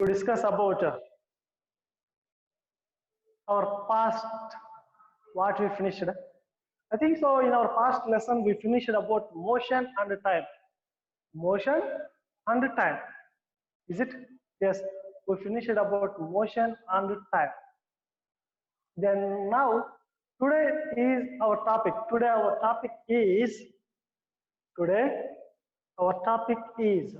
to discuss about our past, what we finished. I think so. In our past lesson, we finished about motion and time. Motion and time. Is it? Yes. We finished about motion and time. Then now, today is our topic. Today our topic is. Today our topic is.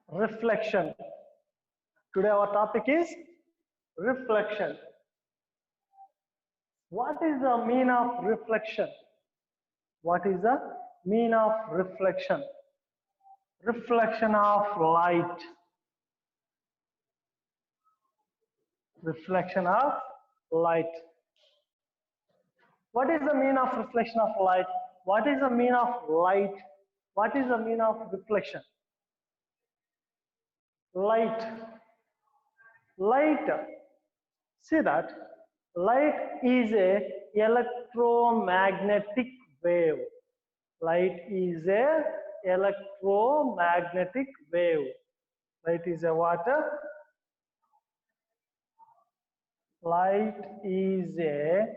Reflection. Today our topic is reflection. What is the meaning of reflection? What is the meaning of reflection? Reflection of light. Reflection of light. What is the meaning of reflection of light? What is the meaning of light? What is the meaning of reflection? Light. Light. See that light is a electromagnetic wave. Light is a electromagnetic wave. Light is a water. Light is a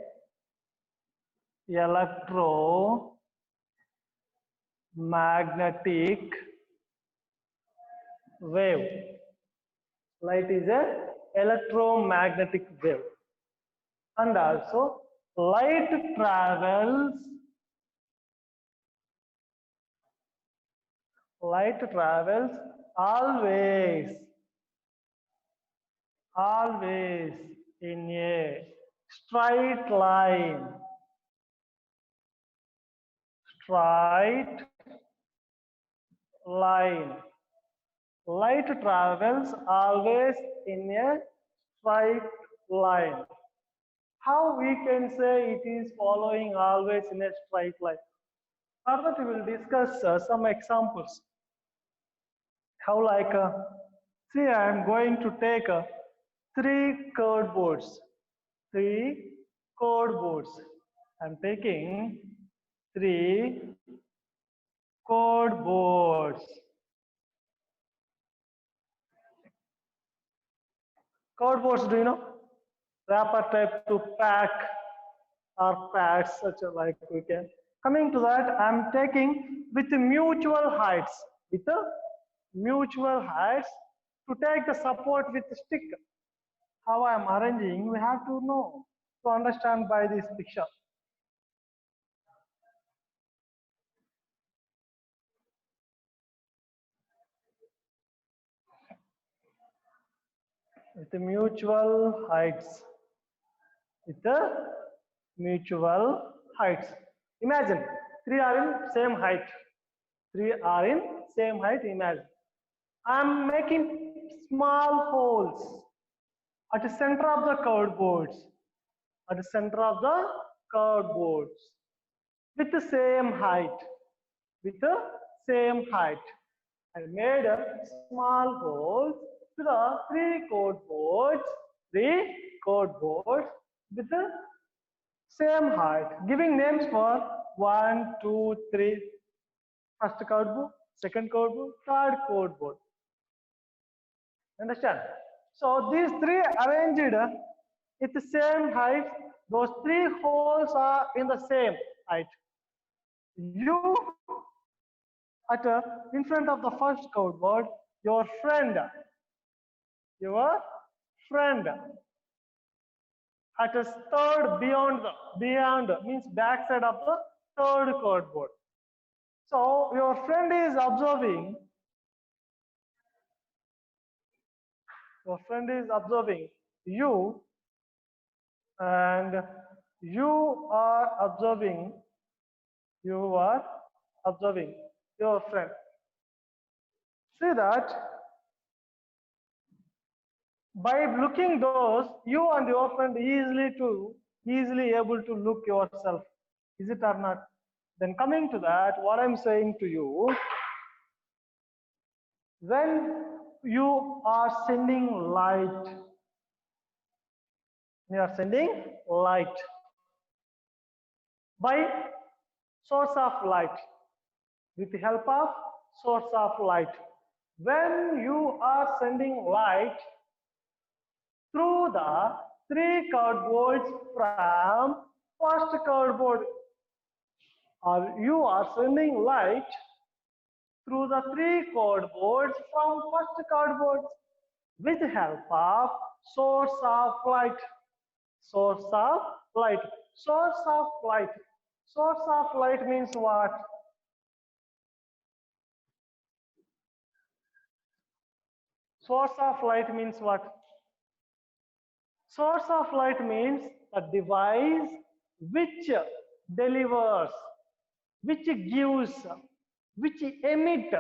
electromagnetic wave. Light is a electromagnetic wave. And also light travels always in a straight line. Straight line. Light travels always in a straight line. How we can say it is following always in a straight line? Further, we will discuss some examples. How like, see, I am going to take 3 code boards. 3 code boards. I am taking 3 code boards. Code boards, do you know? Wrapper type to pack or pads, such like we can. Coming to that, I am taking with mutual heights. With mutual heights to take the support with the stick. How I am arranging, we have to know to understand by this picture. With the mutual heights. With the mutual heights. Imagine 3 are in same height. 3 are in same height. Imagine. I am making small holes at the center of the curved boards. At the center of the curved boards. With the same height. With the same height. I made a small holes to the 3 code boards with the same height, giving names for 1, 2, 3. First code board, second code board, third code board. Understand? So these 3 arranged with the same height. Those 3 holes are in the same height. You at in front of the first code board, your friend at a third beyond means backside of the third code board. So your friend is observing you, and you are observing your friend. See that by looking those, you and your friend easily able to look yourself. Is it or not? Then coming to that, what I'm saying to you, when you are sending light, by source of light. With the help of source of light. When you are sending light through the three cardboards from first cardboard, or you are sending light through the three cardboards from first cardboard with the help of source of light. Source of light. Source of light. Source of light means what? Source of light means what? Source of light means a device which delivers, which gives, which emit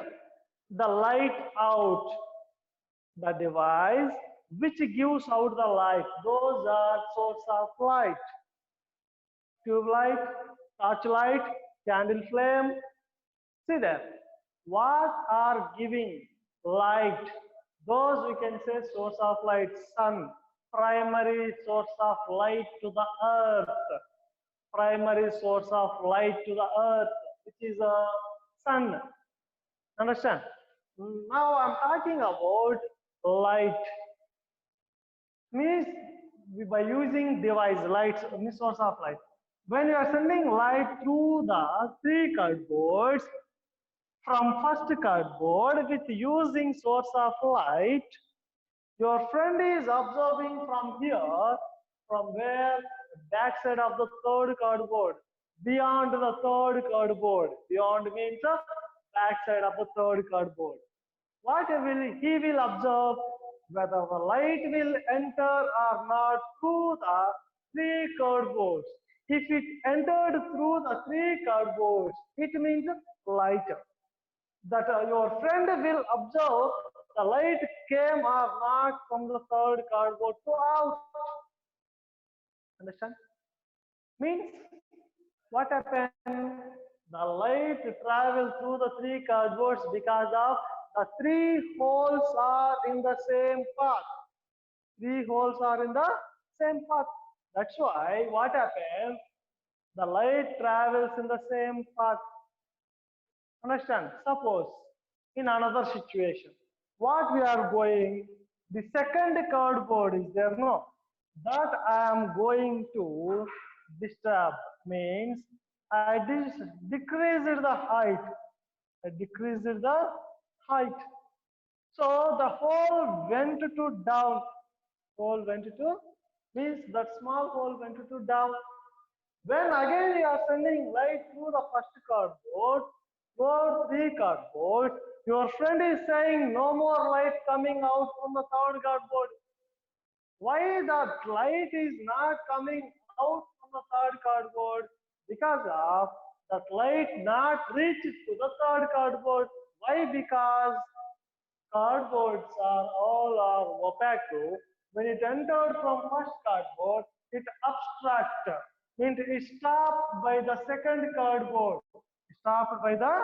the light out. The device which gives out the light. Those are source of light. Tube light, torch light, candle flame. See there. What are giving light? Those we can say source of light. Sun, primary source of light to the earth. Primary source of light to the earth, which is a sun. Understand? Now I'm talking about light. Means by using device, lights, means source of light. When you are sending light through the three cardboards from first cardboard with using source of light, your friend is observing from here, from where? Back side of the third cardboard, beyond the third cardboard. Beyond means the back side of the third cardboard. What he will observe? Whether the light will enter or not through the three cardboards. If it entered through the three cardboards, it means light. That your friend will observe the light came or not from the third cardboard to out. Understand? Means what happened? The light travels through the three cardboards because of the three holes are in the same path. Three holes are in the same path. That's why what happens? The light travels in the same path. Understand? Suppose in another situation, what we are going, the second cardboard is there, no? That I am going to disturb means I decreased the height. I decreased the height. So the hole went to down. Hole went to means that small hole went to down. When again you are sending light through the first cardboard, or three cardboard, your friend is saying no more light coming out from the third cardboard. Why that light is not coming out from the third cardboard? Because of that light not reached to the third cardboard. Why? Because cardboards are all are opaque. When it entered from first cardboard, it obstruct. Means it stopped by the second cardboard. Stopped by the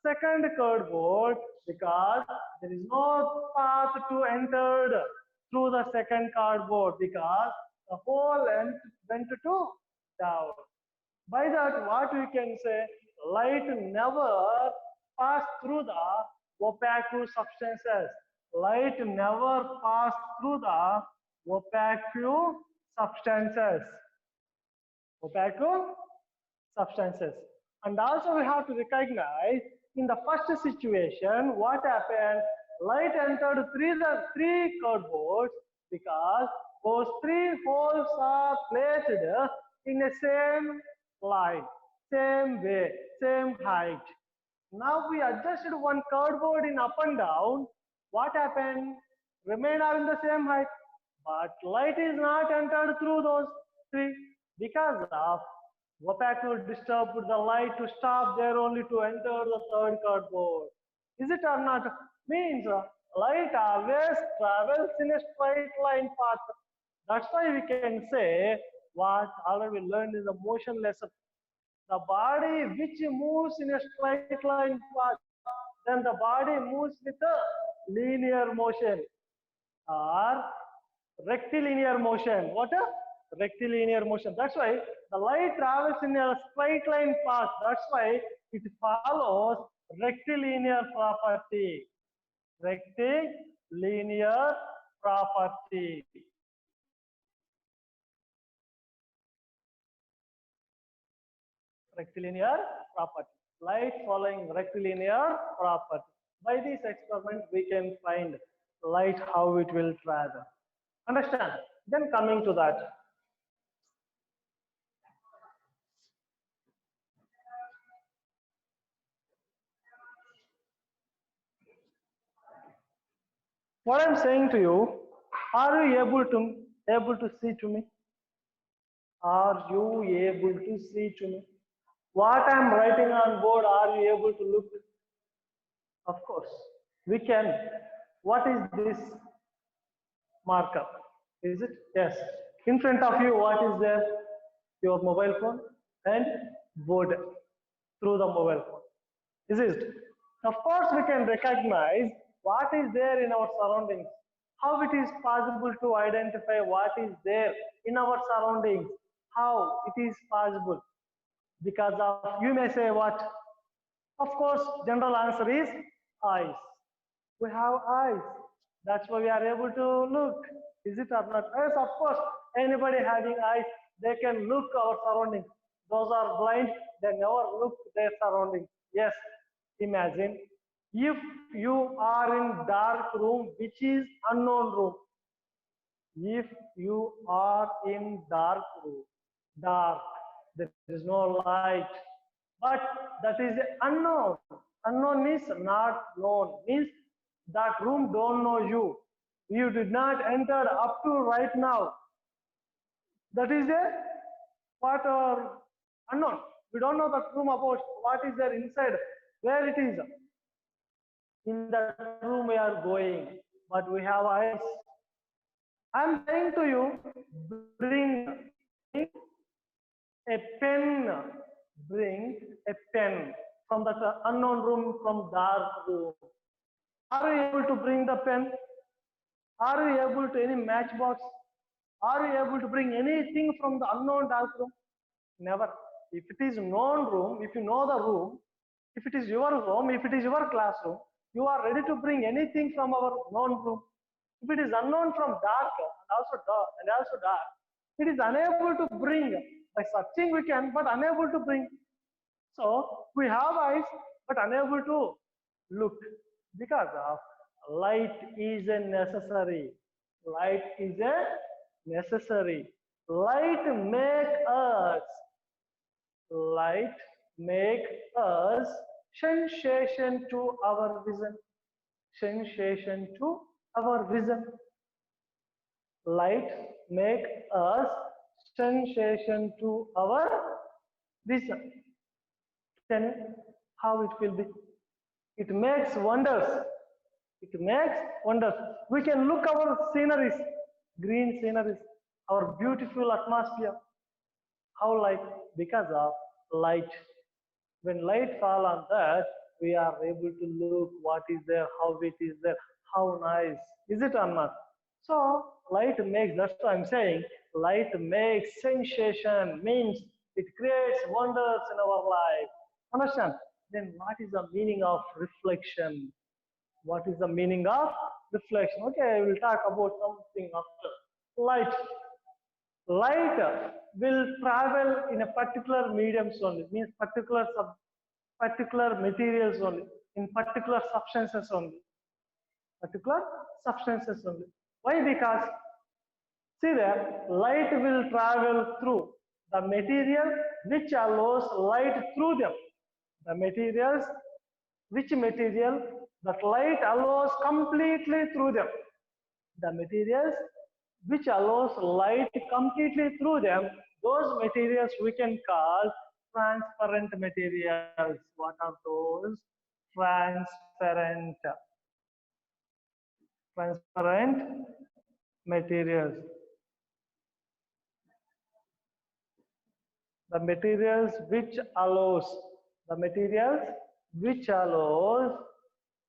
second cardboard because there is no path to enter through the second cardboard because the whole end went to down. By that, what we can say, light never pass through the opaque substances. Light never pass through the opaque substances. Opaque substances. And also we have to recognize in the first situation, what happened? Light entered through the three cardboards because those three holes are placed in the same line, same way, same height. Now we adjusted one cardboard in up and down. What happened? Remain are in the same height, but light is not entered through those three because of opaque will disturb the light to stop there only to enter the third cardboard. Is it or not? Means light always travels in a straight line path. That's why we can say what already we learned in the motion lesson. The body which moves in a straight line path, then the body moves with a linear motion or rectilinear motion. What a rectilinear motion. That's why The light travels in a straight line path. That's why it follows rectilinear property. Rectilinear property. Rectilinear property. Light following rectilinear property. By this experiment, we can find light how it will travel. Understand? Then coming to that. What I'm saying to you, are you able to see to me? Are you able to see to me? What I'm writing on board, are you able to look? Of course, we can. What is this marker? Is it? Yes. In front of you, what is there? Your mobile phone and board through the mobile phone. Is it? Of course, we can recognize what is there in our surroundings. How it is possible to identify what is there in our surroundings? How it is possible? Because of, you may say what? Of course, general answer is eyes. We have eyes. That's why we are able to look. Is it or not? Yes, of course. Anybody having eyes, they can look our surroundings. Those are blind, they never look their surroundings. Yes, imagine if you are in dark room, which is unknown room. If you are in dark room, dark, there is no light, but that is unknown. Unknown means not known, means that room don't know you. You did not enter up to right now. That is a what are unknown. We don't know that room about what is there inside, where it is. In that room we are going, but we have eyes. I'm saying to you, bring a pen, bring a pen from that unknown room, from dark room. Are you able to bring the pen? Are you able to any matchbox? Are you able to bring anything from the unknown dark room? Never. If it is known room, if you know the room, if it is your home, if it is your classroom, you are ready to bring anything from our known room. If it is unknown from dark and also dark, it is unable to bring. By searching we can, but unable to bring. So we have eyes, but unable to look because of light is a necessary. Light is a necessary. Light make us sensation to our vision. Sensation to our vision. Light make us sensation to our vision. Then how it will be? It makes wonders. It makes wonders. We can look our sceneries, green sceneries, our beautiful atmosphere. How light? Because of light. When light fall on that, we are able to look what is there, how it is there, how nice. Is it or not? So light makes, that's what I'm saying, light makes sensation, means it creates wonders in our life. Understand? Then what is the meaning of reflection? What is the meaning of reflection? Okay, I will talk about something after. Light. Light will travel in a particular mediums only, means particular materials only, in particular substances only. Particular substances only. Why? Because see there, light will travel through the material which allows light through them. The materials, which material that light allows completely through them. The materials which allows light completely through them, those materials we can call transparent materials. What are those? Transparent materials. The materials which allows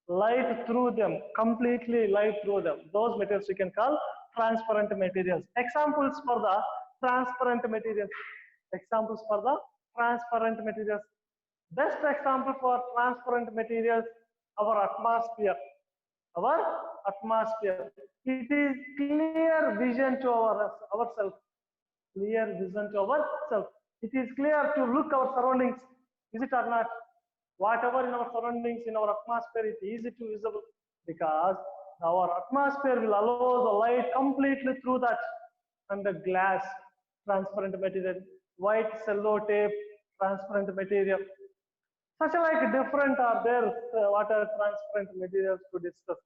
light through them, completely light through them. Those materials we can call transparent materials. Examples for the transparent materials. Examples for the transparent materials. Best example for transparent materials, our atmosphere. Our atmosphere. It is clear vision to ourselves. Clear vision to ourselves. It is clear to look our surroundings. Is it or not? Whatever in our surroundings, in our atmosphere, it is easy to visible because our atmosphere will allow the light completely through that. And the glass, transparent material, white cellotape, transparent material. Such like different are there, what are transparent materials to discuss.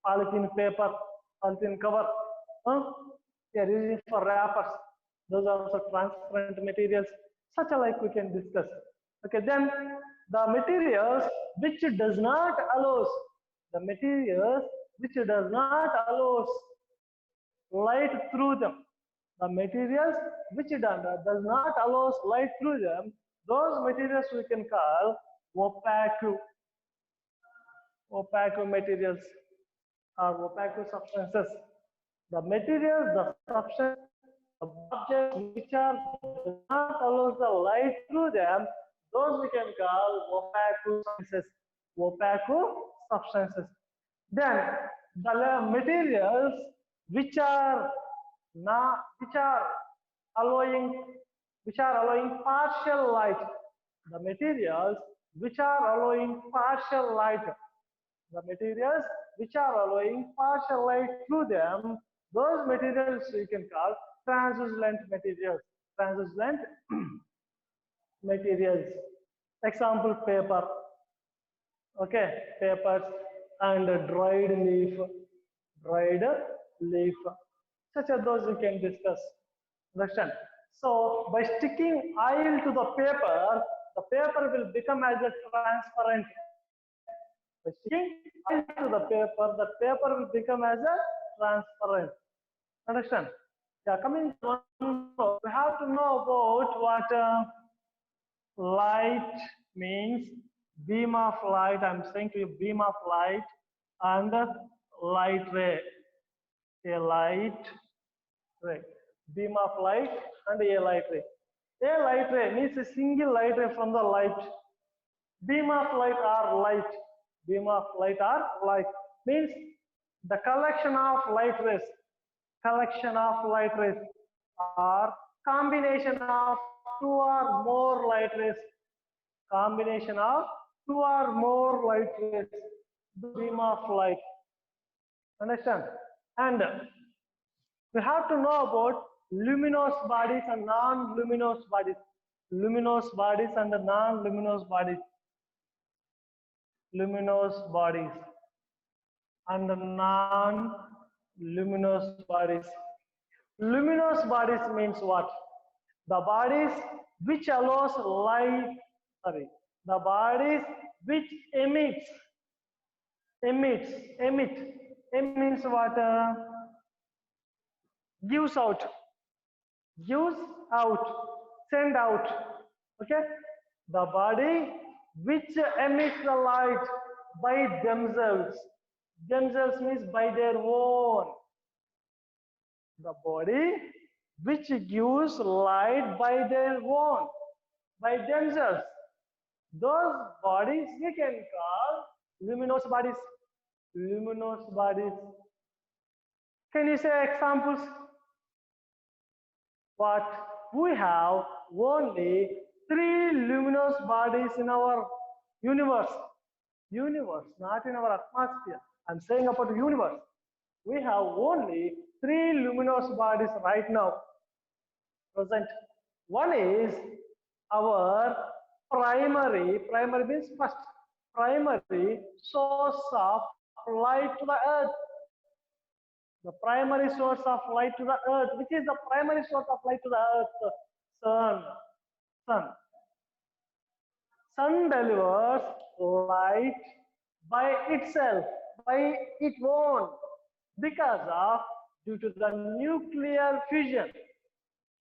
Polythene paper, polythene cover, they are using for wrappers. Those are also transparent materials. Such like we can discuss. Okay, then the materials which does not allows, the materials which does not allows light through them. The materials which does not allows light through them, those materials we can call opaque. Opaque materials or opaque substances. The materials, the substance, the objects which are does not allows the light through them, those we can call opaque substances. Opaque substances. Then the materials which are allowing partial light. The materials which are allowing partial light. The materials which are allowing partial light through them, those materials we can call translucent materials. Translucent materials. Example, paper. Okay, papers and dried leaf. Dried leaf. Such as those we can discuss. Understand? So by sticking oil to the paper will become as a transparent. By sticking oil to the paper will become as a transparent. Understand? Yeah, coming to one more, we have to know about what light means. Beam of light. I'm saying to you, beam of light and light ray. A light ray. Beam of light and a light ray. A light ray means a single light ray from the light. Beam of light or light. Beam of light or light means the collection of light rays. Collection of light rays or combination of two or more light rays. Combination of two or more light rays. The beam of light. Understand? And we have to know about luminous bodies and non-luminous bodies. Luminous bodies and non-luminous bodies. Luminous bodies and non-luminous bodies. Luminous bodies means what? The bodies which allows light, the bodies which emit means what? Gives out, send out. Okay, the body which emits the light by themselves. Themselves means by their own. The body which gives light by their own, by themselves. Those bodies we can call luminous bodies. Luminous bodies. Can you say examples? But we have only 3 luminous bodies in our universe. Universe, not in our atmosphere. I'm saying about the universe. We have only 3 luminous bodies right now. Present. One is our primary means first, primary source of light to the earth. The primary source of light to the earth. Which is the primary source of light to the earth? Sun. Sun delivers light by itself, by its own, because of due to the nuclear fusion.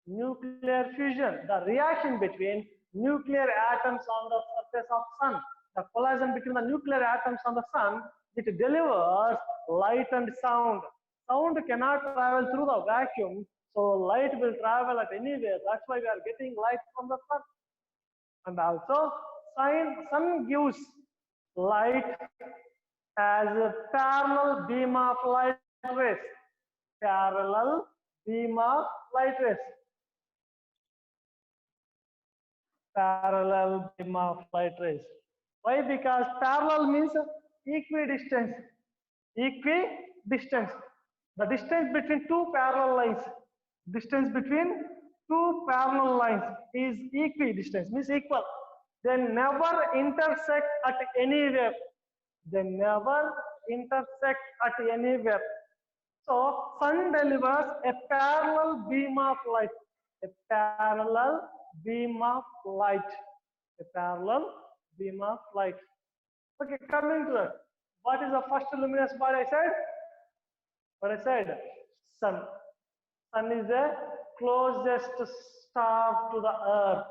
Nuclear fusion, the reaction between nuclear atoms on the surface of sun, the collision between the nuclear atoms on the sun, it delivers light and sound. Sound cannot travel through the vacuum, So light will travel at anywhere. That's why we are getting light from the sun. And also, sun gives light as a parallel beam of light rays. Parallel beam of light rays. Parallel beam of light rays. Why? Because parallel means equidistance. Equidistance. The distance between two parallel lines. Distance between two parallel lines is equidistance, means equal. They never intersect at anywhere. They never intersect at anywhere. So sun delivers a parallel beam of light. A parallel beam of light. A parallel beam of light. Okay, coming to that. What is the first luminous body I said? What I said? Sun. Sun is the closest star to the earth.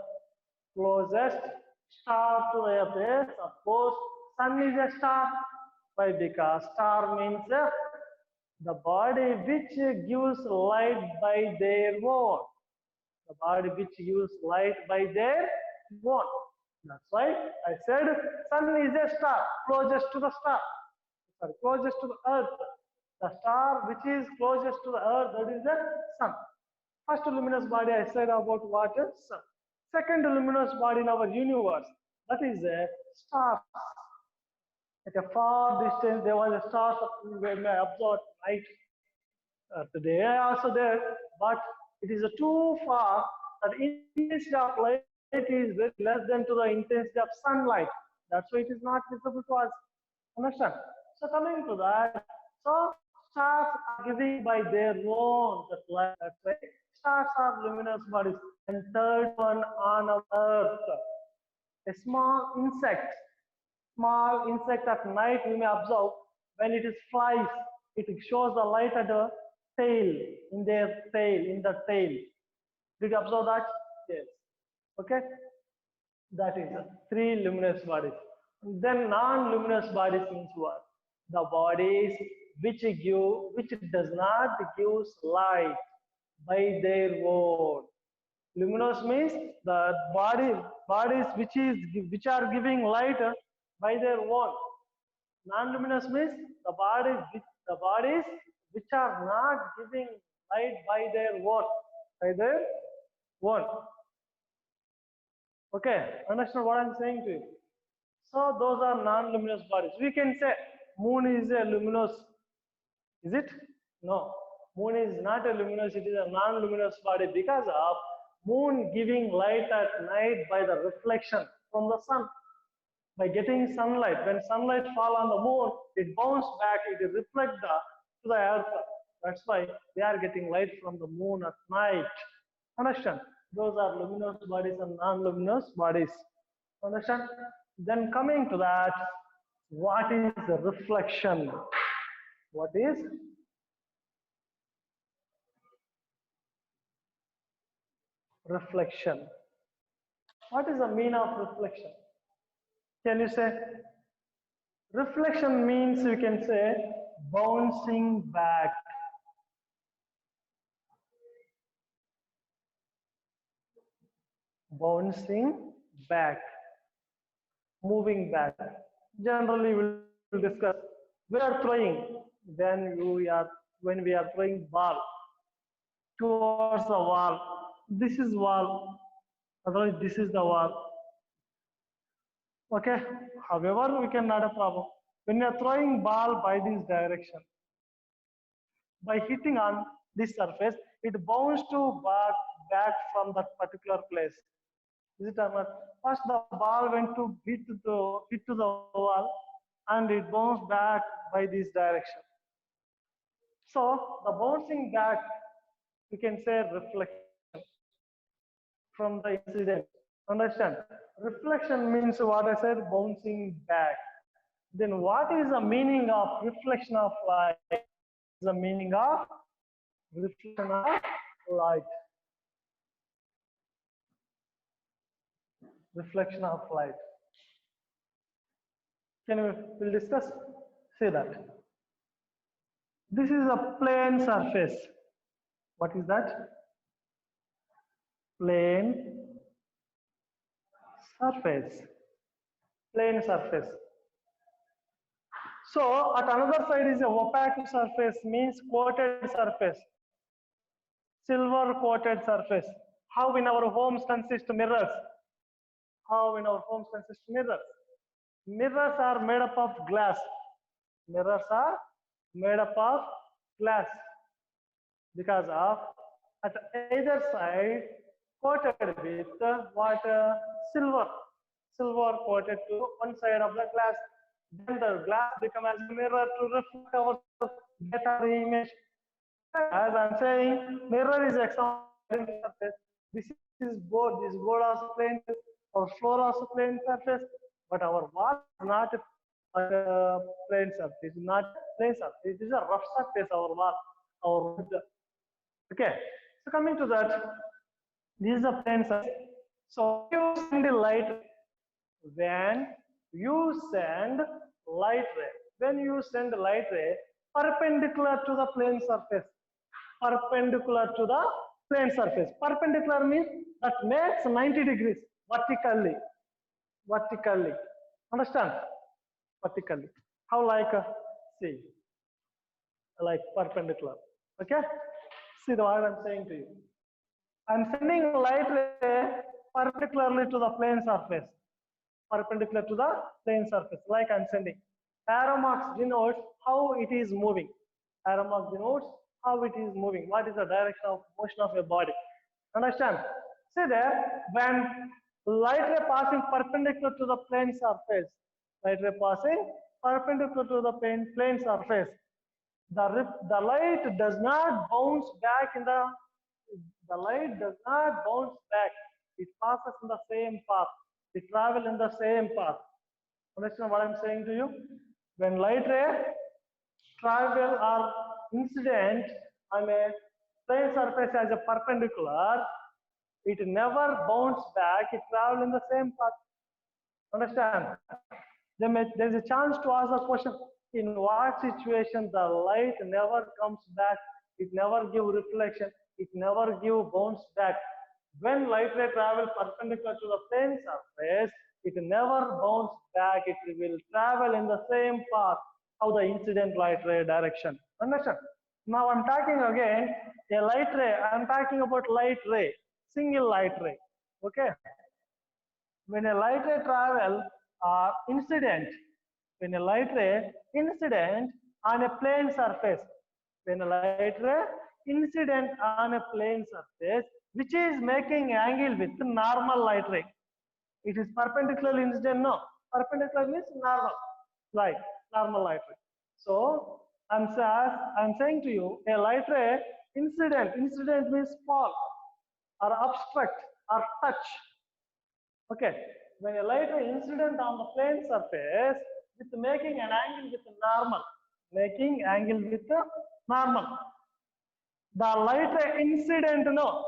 Closest star to the earth. Yes, suppose sun is a star. Why? Because star means the body which gives light by their own. The body which gives light by their own. That's why I said sun is a star, closest to the star. Sorry, closest to the earth. The star which is closest to the earth, that is the sun. First luminous body I said about what is sun. Second luminous body in our universe, that is a star. At a far distance, there was a star where may observe light. Today also there, but it is too far that intensity of light is very less than to the intensity of sunlight. That's why it is not visible to us. Understand? So coming to that, so stars are giving by their own that light. That's why stars are luminous bodies. And third one on our Earth, a small insect. Small insect at night we may observe when it is flies, it shows the light at the tail, in their tail, in the tail. Did you observe that? Yes. Okay. That is three luminous bodies. Then non-luminous bodies means what? The bodies which does not give light by their own. Luminous means the bodies which are giving light by their own. Non-luminous means the bodies which are not giving light by their own. By their own. Okay, understand what I'm saying to you? So those are non-luminous bodies. We can say moon is a luminous. Is it? No. Moon is not a luminous, it is a non-luminous body because of moon giving light at night by the reflection from the sun. By getting sunlight, when sunlight fall on the moon, it bounces back, it reflects to the earth. That's why they are getting light from the moon at night. Understand? Those are luminous bodies and non-luminous bodies. Understand? Then coming to that, what is the reflection? What is reflection? What is the meaning of reflection? Can you say? Reflection means you can say bouncing back. Bouncing back. Moving back. Generally, we'll discuss. We are throwing when we are throwing ball towards the wall. This is wall. Otherwise, this is the wall. Okay. However, we can not a problem. When you are throwing ball by this direction, by hitting on this surface, it bounces to back from that particular place. Is it or not? First, the ball went to hit to the wall, and it bounced back by this direction. So the bouncing back, you can say reflection from the incident. Understand? Reflection means what I said, bouncing back. Then what is the meaning of reflection of light? The meaning of reflection of light. Reflection of light. We'll discuss? See that. This is a plane surface. What is that? Plane surface. Plane surface. So at another side is a opaque surface, means coated surface, silver coated surface. How in our homes consist mirrors? How in our homes consist mirrors? Mirrors are made up of glass. Mirrors are made up of glass because of at either side coated with what silver. Silver coated to one side of the glass. Then the glass becomes as a mirror to reflect our better image. As I'm saying, mirror is example surface. This is board. This board also plane. Our floor also plane surface. But our wall is not a plane surface. It is not plane surface. It is a rough surface. Our wall, our wood. Okay. So coming to that, this is a plane surface. So you send the light when you send light ray. When you send light ray perpendicular to the plane surface. Perpendicular to the plane surface. Perpendicular means that makes 90 degrees vertically. Vertically. Understand? Vertically. How like see, like perpendicular. Okay? See the what I'm saying to you. I'm sending light ray perpendicularly to the plane surface. Perpendicular to the plane surface, like I'm sending. Arrow marks denotes how it is moving. Arrow mark denotes how it is moving. What is the direction of motion of your body? Understand? See there, when light ray passing perpendicular to the plane surface, light ray passing perpendicular to the plane surface, the light does not bounce back in the light does not bounce back. It passes in the same path. It travels in the same path. Understand what I'm saying to you? When light ray travel or incident on a plane surface as a perpendicular, it never bounce back. It travels in the same path. Understand? There's a chance to ask the question: in what situation the light never comes back? It never give reflection. It never give bounce back. When light ray travel perpendicular to the plane surface, it never bounce back. It will travel in the same path of the incident light ray direction. Understand? Now I'm talking again a light ray. I'm talking about light ray, single light ray. Okay. When a light ray travel incident, when a light ray incident on a plane surface, when a light ray incident on a plane surface, which is making angle with normal light ray. It is perpendicular incident, no. Perpendicular means normal light, normal light ray. So I'm saying to you, a light ray incident means fall or obstruct or touch. Okay, when a light ray incident on the plane surface with making an angle with normal, making angle with normal. The light ray incident, no,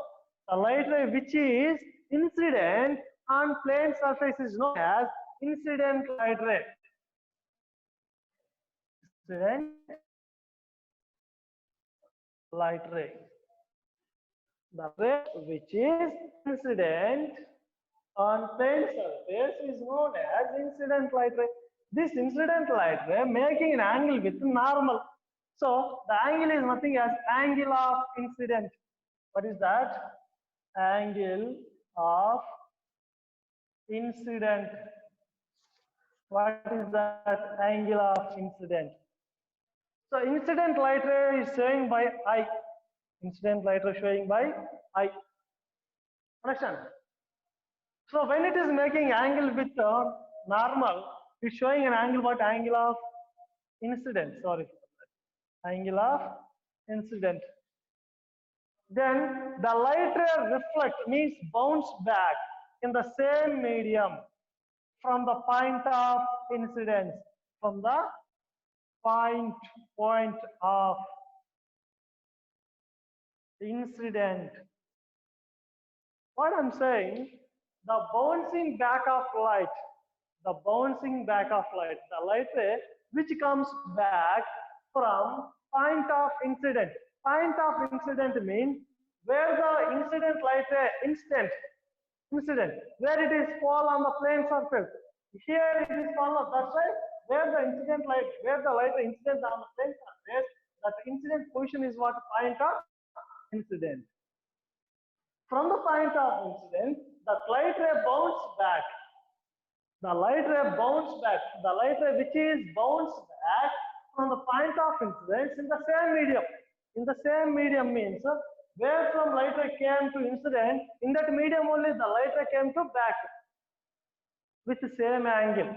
the light ray which is incident on plane surface is known as incident light ray. Incident light ray. The ray which is incident on plane surface is known as incident light ray. This incident light ray making an angle with normal. So the angle is nothing as angle of incident. What is that? Angle of incident. What is that angle of incident? So incident light ray is showing by I. Incident light ray showing by I. Understand? So when it is making angle with normal, it's showing an angle, what angle of incident, sorry, angle of incident. Then the light ray reflect means bounce back in the same medium from the point of incidence, from the point of incident. What I'm saying, the bouncing back of light, the light ray which comes back from point of incident. Point of incident means where the incident light ray incident where it is fall on the plane surface. Here it is fall. That's why where the incident light where the light ray incident on the plane surface, that incident position is what point of incident. From the point of incident, the light ray bounce back. The light ray bounce back. The light ray which is bounce back from the point of incidence in the same medium. In the same medium means where from light ray came to incident, in that medium only the light ray came to back with the same angle.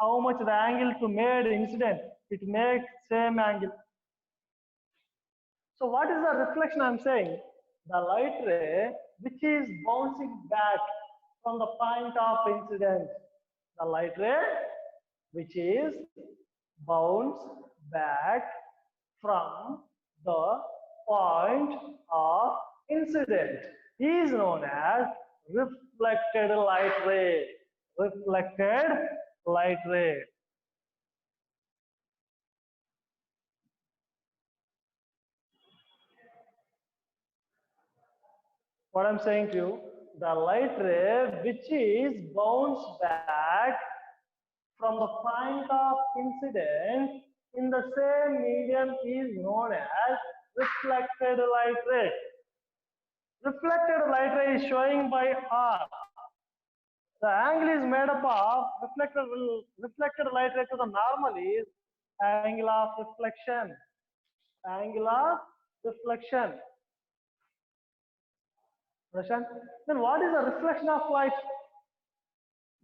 How much the angle to made incident? It makes same angle. So what is the reflection I am saying? The light ray which is bouncing back from the point of incident. The light ray which is bounce back from the point of incident is known as reflected light ray. Reflected light ray. What I'm saying to you, the light ray which is bounced back from the point of incident in the same medium is known as reflected light ray. Reflected light ray is showing by R. The angle is made up of reflected light ray to the normal is angle of reflection. Angle of reflection. Understand? Then what is the reflection of light?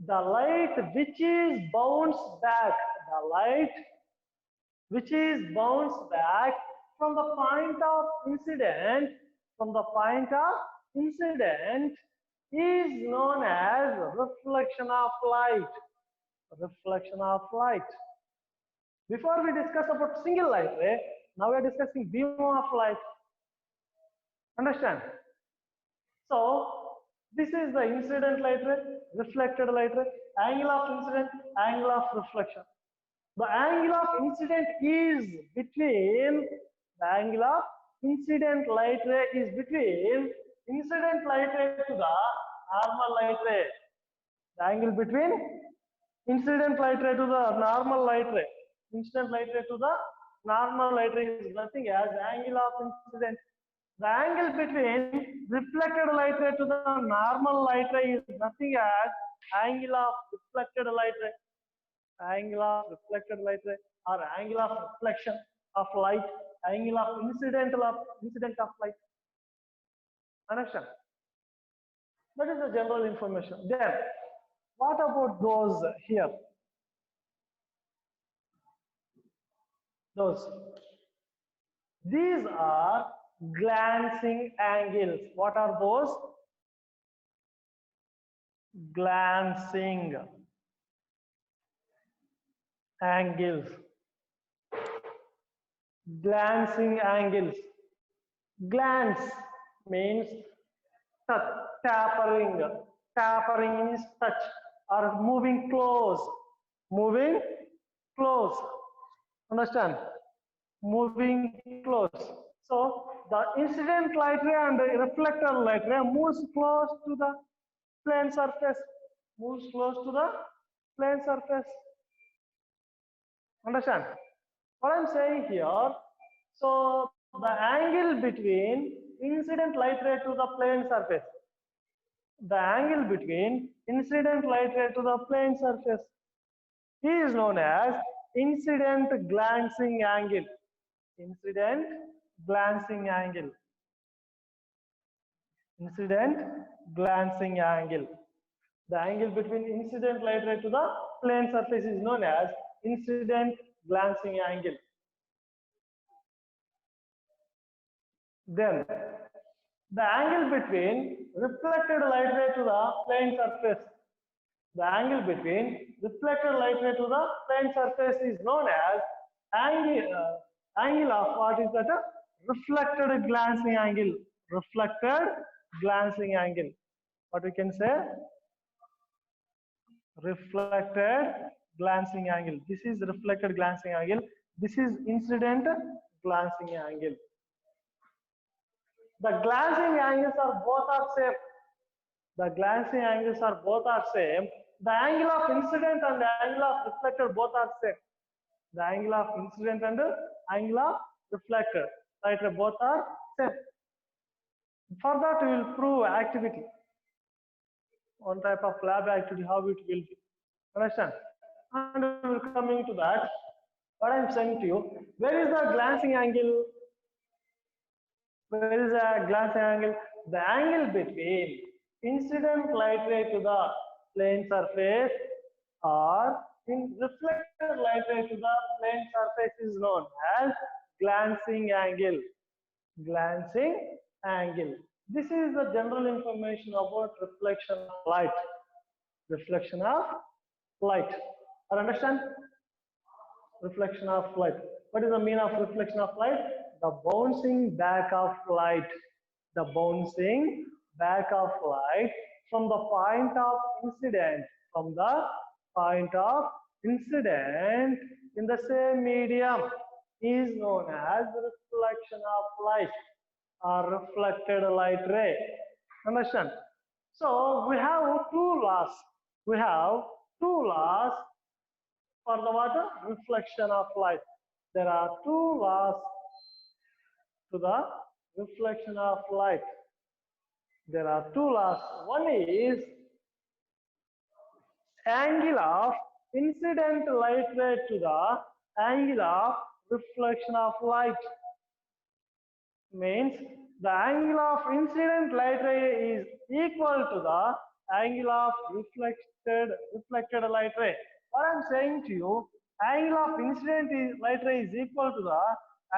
The light which is bounced back. The light which is bounced back from the point of incident. From the point of incident is known as reflection of light. Reflection of light. Before we discuss about single light ray, now we are discussing beam of light. Understand? So this is the incident light ray, reflected light ray, angle of incident, angle of reflection. The angle of incident is between the angle of incident light ray is between incident light ray to the normal light ray. The angle between incident light ray to the normal light ray. Incident light ray to the normal light ray is nothing as angle of incident. The angle between reflected light ray to the normal light ray is nothing as angle of reflected light ray. Angle of reflected light ray or angle of reflection of light, angle of incident of light. Understand? That is the general information. Then, what about those here? Those. These are glancing angles. What are those? Glancing angles. Glancing angles. Glance means touch, tapering. Tapering means touch or moving close. Moving close. Understand? Moving close. So the incident light ray and the reflector light ray moves close to the plane surface. Moves close to the plane surface. Understand? What I'm saying here, so the angle between incident light ray to the plane surface, the angle between incident light ray to the plane surface is known as incident glancing angle. Incident glancing angle. Incident glancing angle. The angle between incident light ray to the plane surface is known as incident glancing angle. Then the angle between reflected light ray to the plane surface. The angle between reflected light ray to the plane surface is known as angle of what is that? Reflected glancing angle. Reflected glancing angle. What we can say? Reflected glancing angle. This is reflected glancing angle. This is incident glancing angle. The glancing angles are both are same. The glancing angles are both are same. The angle of incident and the angle of reflected both are same. The angle of incident and the angle of reflected, right? Both are same. For that, we will prove activity. One type of lab activity, how it will be. Understand? And we will coming to that. What I am saying to you, where is the glancing angle? Where is the glancing angle? The angle between incident light ray to the plane surface or in reflected light ray to the plane surface is known as glancing angle. Glancing angle. This is the general information about reflection of light. Reflection of light. Understand? Reflection of light. What is the meaning of reflection of light? The bouncing back of light. The bouncing back of light from the point of incident. From the point of incident in the same medium is known as reflection of light or reflected light ray. Understand? So we have two laws. We have two laws for the water reflection of light. There are two laws to the reflection of light. There are two laws. One is angle of incident light ray to the angle of reflection of light. Means the angle of incident light ray is equal to the angle of reflected light ray. What I am saying to you, angle of incident light ray is equal to the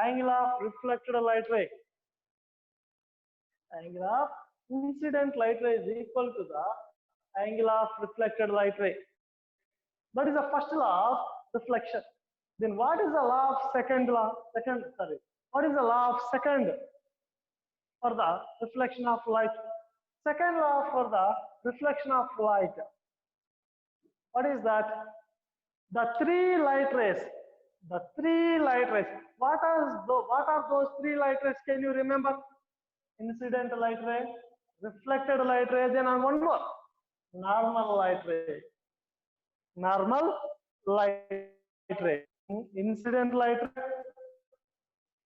angle of reflected light ray. Angle of incident light ray is equal to the angle of reflected light ray. That is the first law of reflection. Then what is the law of second law? What is the law of second for the reflection of light? Second law for the reflection of light. What is that? The three light rays. The three light rays. What are those three light rays? Can you remember? Incident light ray, reflected light ray, then and one more. Normal light ray. Normal light ray. Incident light ray,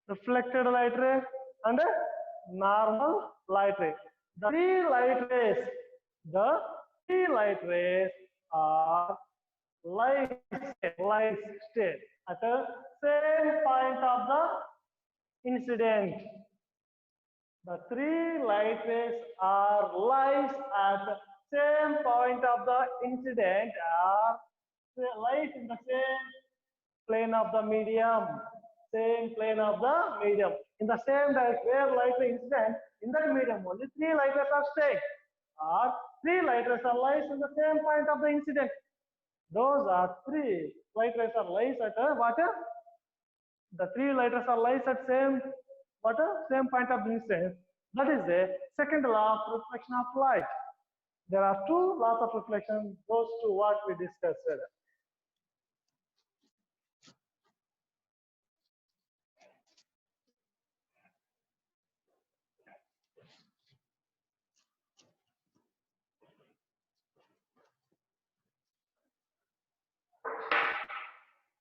reflected light ray, and normal light ray. The three light rays are light state at the same point of the incident. The three light rays are lies at the same point of the incident, are lies in the same plane of the medium. Same plane of the medium. In the same direction where light ray incident, in that medium only three light rays are staying. Or three light rays are lies in the same point of the incident. Those are three light rays are lies at water. The three light rays are lies at same same point of the incident. That is the second law of reflection of light. There are two laws of reflection, those two what we discussed.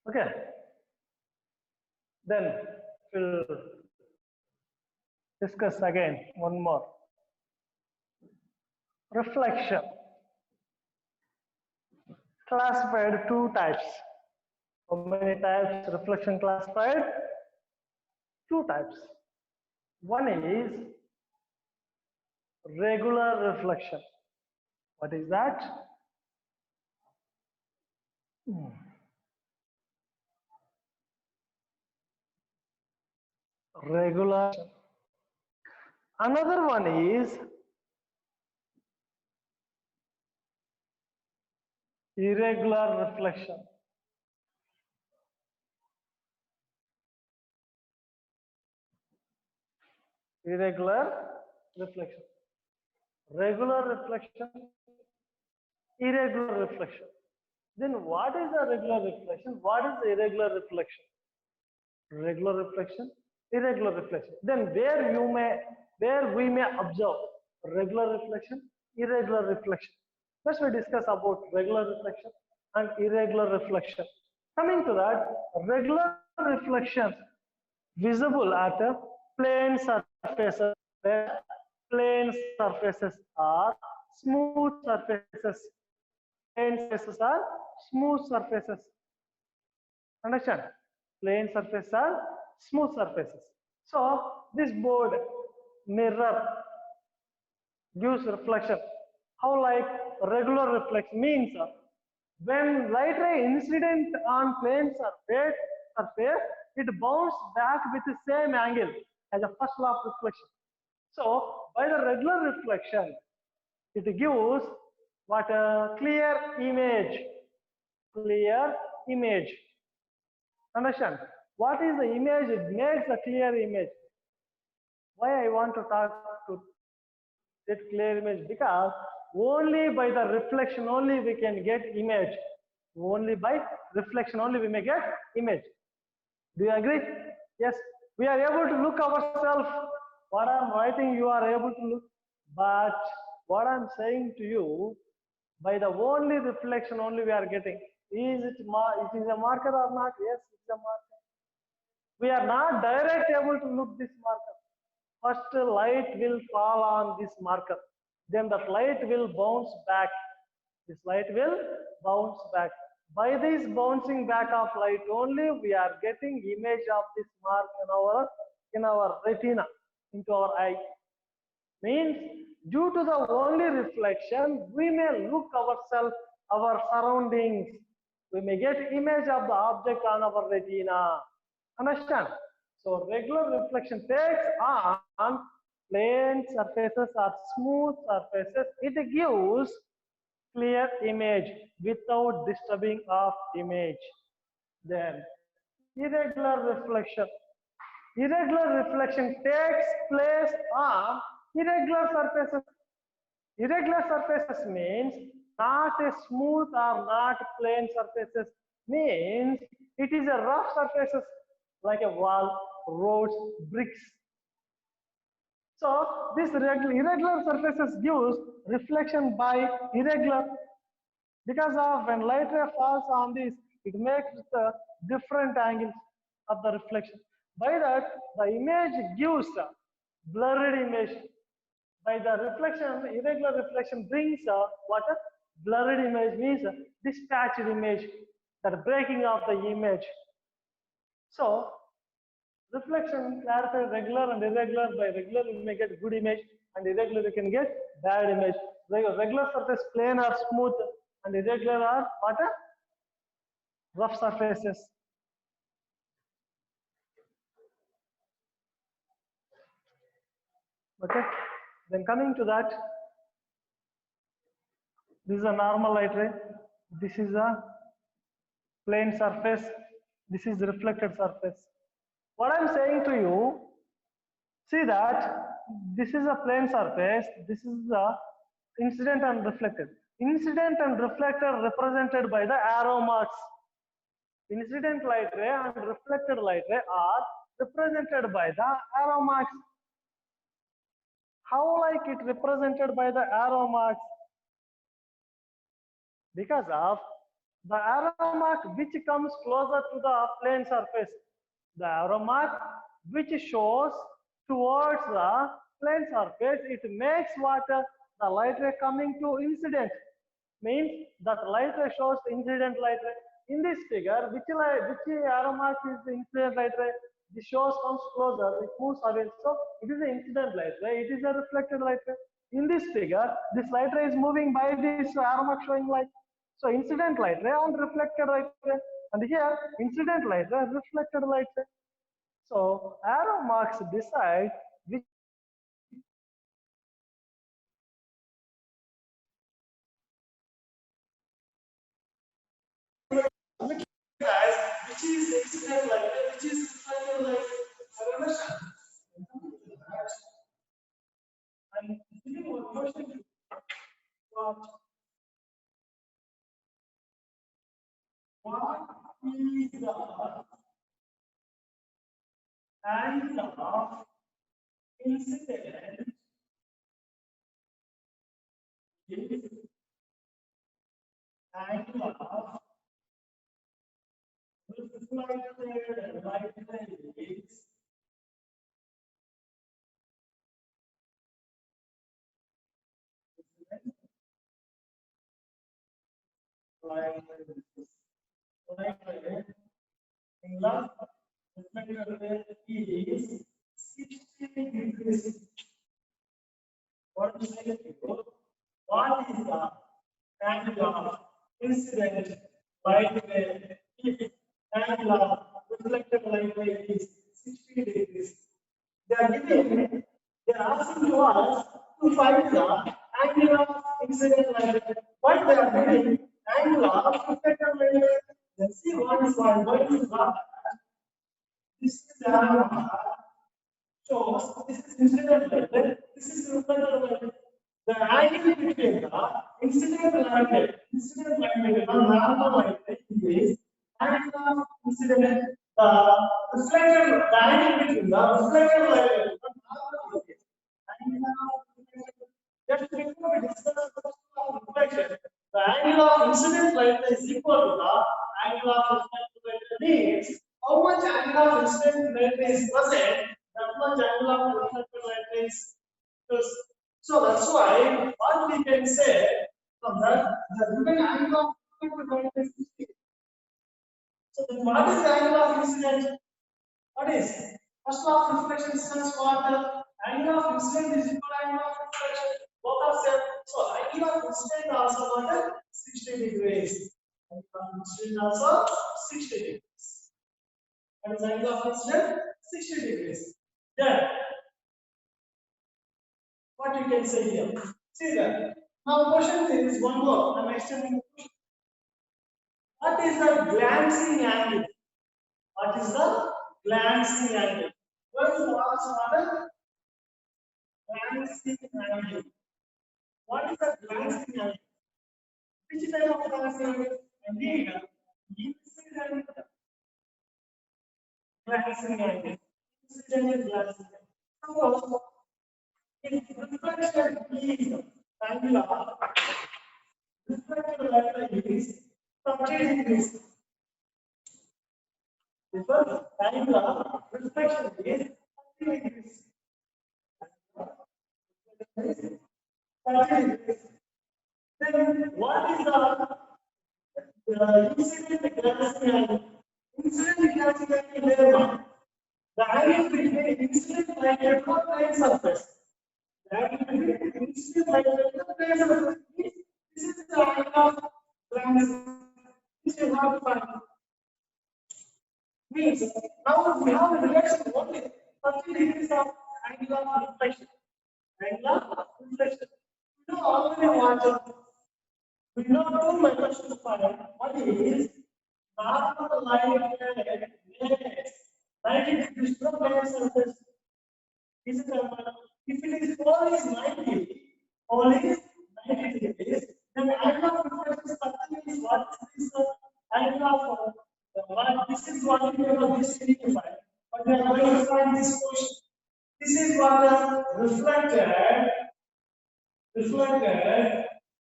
Okay. Then we'll discuss again one more. Reflection. Classified two types. How many types reflection classified? Two types. One is regular reflection. What is that? Regular. Another one is irregular reflection. Irregular reflection. Regular reflection, irregular reflection. Then what is the regular reflection? What is the irregular reflection? Regular reflection, irregular reflection. Then where you may where we may observe regular reflection, irregular reflection. First, we discuss about regular reflection and irregular reflection. Coming to that, regular reflection visible at a plane surfaces, where plane surfaces are smooth surfaces. Plane surfaces are smooth surfaces. Understand? Plane surfaces are smooth surfaces. So this board mirror gives reflection. How like regular reflection means when light ray incident on plane surface, it bounces back with the same angle as a first law of reflection. So by the regular reflection, it gives what a clear image. Clear image. Understand? What is the image? It makes a clear image. Why I want to talk to that clear image? Because only by the reflection only we can get image. Only by reflection only we may get image. Do you agree? Yes. We are able to look ourselves. What I am writing, you are able to look. But what I am saying to you, by the only reflection only we are getting. Is it a marker or not? Yes, it's a marker. We are not direct able to look this marker. First light will fall on this marker. Then that light will bounce back. This light will bounce back. By this bouncing back of light only, we are getting image of this mark in our retina, into our eye. Means due to the only reflection, we may look ourselves, our surroundings. We may get image of the object on our retina. Understand? So regular reflection takes on plane surfaces or smooth surfaces. It gives clear image without disturbing of image. Then irregular reflection. Irregular reflection takes place on irregular surfaces. Irregular surfaces means not a smooth or not plane surfaces, means it is a rough surfaces like a wall, roads, bricks. So this irregular surfaces gives reflection by irregular, because of when light ray falls on this, it makes the different angles of the reflection. By that, the image gives a blurred image. By the reflection, irregular reflection brings what a blurred image means, dispatched image, that breaking of the image. So reflection clarifies regular and irregular. By regular you may get good image, and irregular you can get bad image. Regular surface plane or smooth, and irregular are what a rough surfaces. Okay, then coming to that, this is a normal light ray, this is a plane surface, this is reflected surface. What I'm saying to you, see that this is a plane surface, this is the incident and reflected. Incident and reflected represented by the arrow marks. Incident light ray and reflected light ray are represented by the arrow marks. How like it represented by the arrow marks? Because of the arrow mark which comes closer to the plane surface. The arrow mark which shows towards the plane surface, it makes what the light ray coming to incident. Means that light ray shows the incident light ray. In this figure, which arrow mark is the incident light ray? This shows comes closer, it moves away. So it is the incident light ray, it is a reflected light ray. In this figure, this light ray is moving by this arrow mark showing light. So incident light ray and reflected light ray. And here, incident light ray, reflected light ray. So arrow marks decide which is incident light ray, which is reflected light ray. And giving one question, what is the angle of incident is angle of reflected light rays light ray angle reflected ray is 60 degrees. What is it? What is the angle of incident light ray if angle of reflected light ray is 60 degrees? They are giving, they are asking to us to find the angle of incident light ray. What they are giving, angle of reflected light ray. Let's see what is one, what is not. This is the angle. So this is incident light ray. This is reflected light ray. The angle between the incident light ray, and normal light ray is angle of incident. The angle between the reflected light ray and normal light ray. Just before we discuss the first law of reflection, the angle of incident light ray is equal to the angle of reflected light ray. Means how much angle of incident light ray is present, that much angle of reflected light ray is present. So that's why what we can say from that the given angle of reflected light ray is 60. So then what is the angle of incident? What is? First law of reflection says what? Angle of incident is equal to angle of reflection. Both are same. So angle of incident also what? 60 degrees. Angle of incident also 60 degrees. What is angle of incident? 60 degrees. Then what you can say here? See that. Now question is one more. I'm extending. What is the glancing angle? What is the glancing angle? What is the last order? Glancing angle. What is the glancing angle? Which type of glancing angle? Indeed, incident glancing angle. Incident glancing angle. So, if reflection is angular, reflected light is 30 degrees. Because angular reflection is 30 degrees. 30 degrees. Then what is the incident glancing angle? Incident glancing angle is the angle between incident light and the plane surface. The angle between incident light and the plane surface. This is the angle of glancing. This you have to find. Means now we have a relation only 30 degrees of angle of reflection. Angle of reflection. We know already what. We know two methods to find. One is normal light rays. 90 degrees from plane surface. Is it if it is only 90, only 90 degrees, then angle of reflection is 30 is what is the angle of what this is what we have this we need to find. But we are going to find this question. This is what the reflected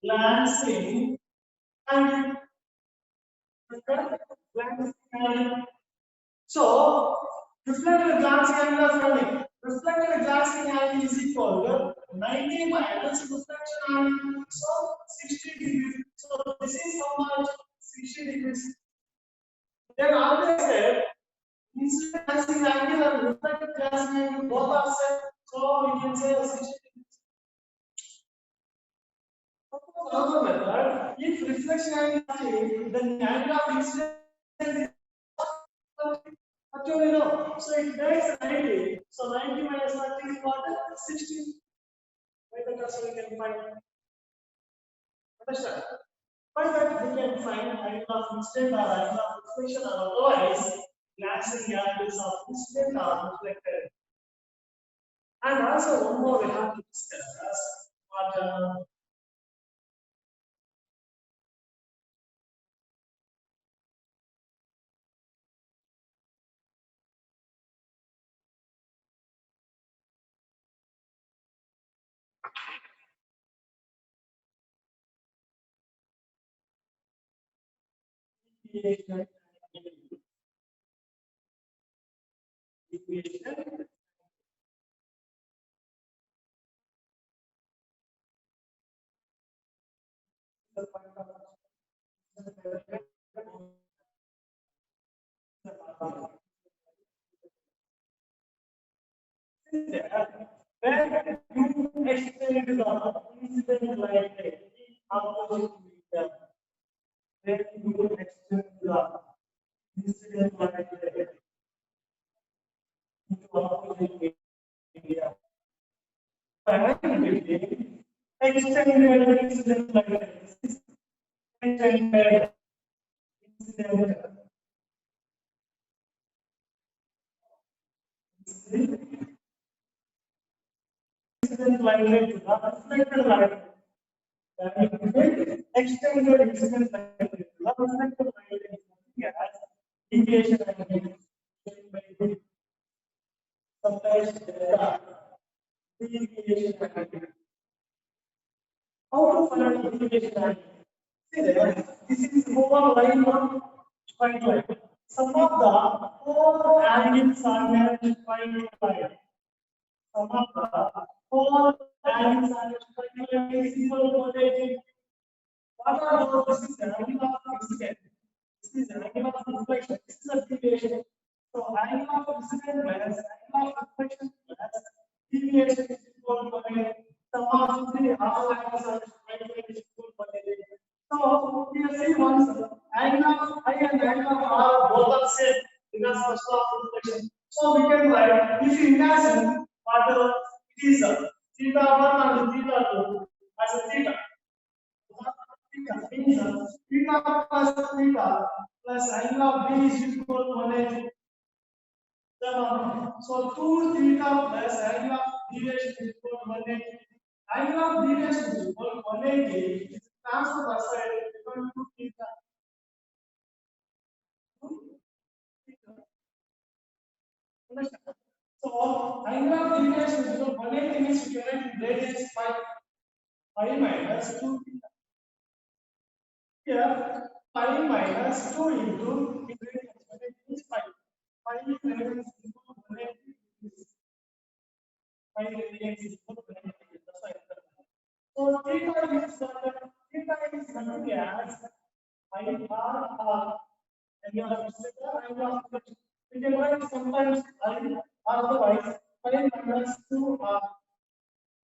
glancing and glancing angle. So reflected glancing angle of running. Reflected glancing angle is equal to 90 minus reflection angle. So 60 degrees. So this is how much? 60 degrees. Then after said, incident glancing angle and reflected glancing angle both are same. So we can say 60 degrees. Suppose another method, if reflection angle is 60, then the angle of incident is actually no. So it makes 90. So 90 minus 30 is what? 60. By the answer we can find. Understand? By that we can find angle of incident or angle of reflection or otherwise glancing angles of incident or reflected. And also one more we have to discuss what deviation angle. Deviation. When you extend the incident light ray opposite medium, when you extend the incident light ray into opposite medium, extended incident light ray, extended incident light ray to the reflected light ray. Extended incident light ray to the reflected light ray is nothing as deviation angle. Sometimes delta deviation angle. How to find deviation angle? See there, this is whole line of straight line. Some of the four angles are at straight line. Some of the four angles are at straight line is equal to voltage. What are those? This is the angle of incident. This is the angle of reflection. This is a deviation. So angle of incident plus angle of reflection plus deviation is equal to voltage. Sum of the all angles are straight line is equal to voltage. So we see once angle of I and angle of R both are same because first law of reflection. So we can write if you imagine what it is theta 1 and theta 2 as a theta. Theta means theta plus angle of B is equal to 180. So 2 theta plus angle of deviation is equal to 180. Angle of deviation is equal to 180. It's transfer the side equal to theta. So angle of deviation is equal to 180 means you can write radius 5 minus 2 theta. Here 5 minus 2 into is 5. 5 is equal to 180. 5 is equal to 180. So theta is nothing as I R and we can write sometimes I otherwise 5 minus 2 R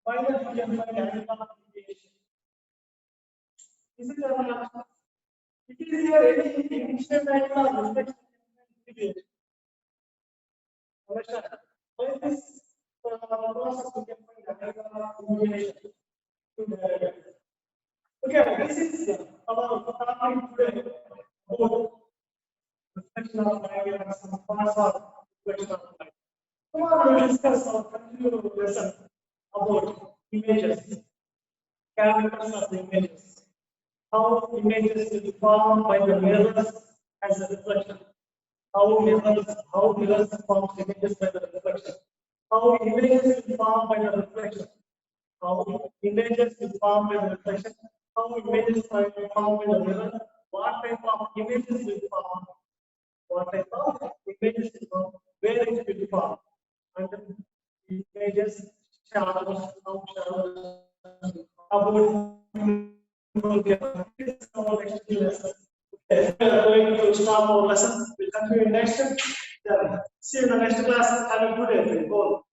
by the we can find angle of deviation. This is it is here any instant angle of reflection deviation. Understand? By this process we can find angle of deviation. Okay, this is our topic today about reflection of light and some parts of reflection of light. Tomorrow we will discuss our continued lesson about images, characters of the images, how images will be formed by the mirrors as a reflection, how mirrors form images by the reflection, how images will be formed by the reflection, how images will form by the reflection, how images will be formed by the mirror, what type of images will form, what type of images will form, where it will form, and images, shadows, how shadows, about this is our next lesson. Okay, we are going to stop our lesson. We'll continue next. See you in the next class. Have a good day. Go.